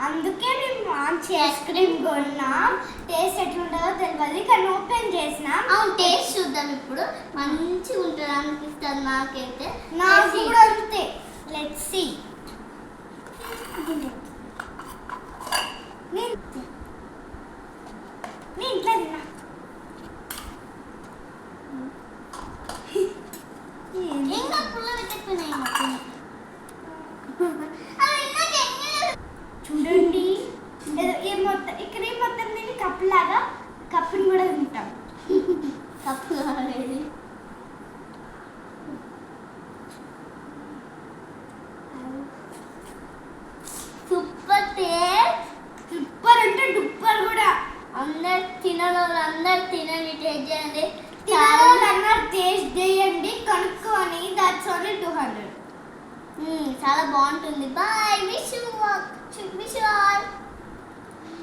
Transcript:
అందుకే మేము మంచి ఐస్ క్రీమ్ కొన్నాం. టేస్ట్ ఎట్లుంటుందో తెలియదు కానీ ఓపెన్ చేసినాం. అవును, టేస్ట్ చూద్దాం ఇప్పుడు. మంచిగా ఉంటుంది అనిపిస్తుంది నాకైతే. నాకు కూడా అంతే. Let's see. నేను ఇంట్లో తిన్నా. ఇంకా పుల్ల పెట్టకపోయినాయి చూడండి. ఈ క్రీమ్ మొత్తం తిని కప్పులాగా కప్పుని కూడా తింటాం. కప్పు కావాలి. Super taste. సూపర్ అంటే డూపర్ కూడా. అందరు తినని అందరు తినండి, టేస్ట్ చేయండి. అందరు టేస్ట్ చేయండి కనుక్కొని. That's only 200. చాలా బాగుంటుంది. బాయ్. Wish you all.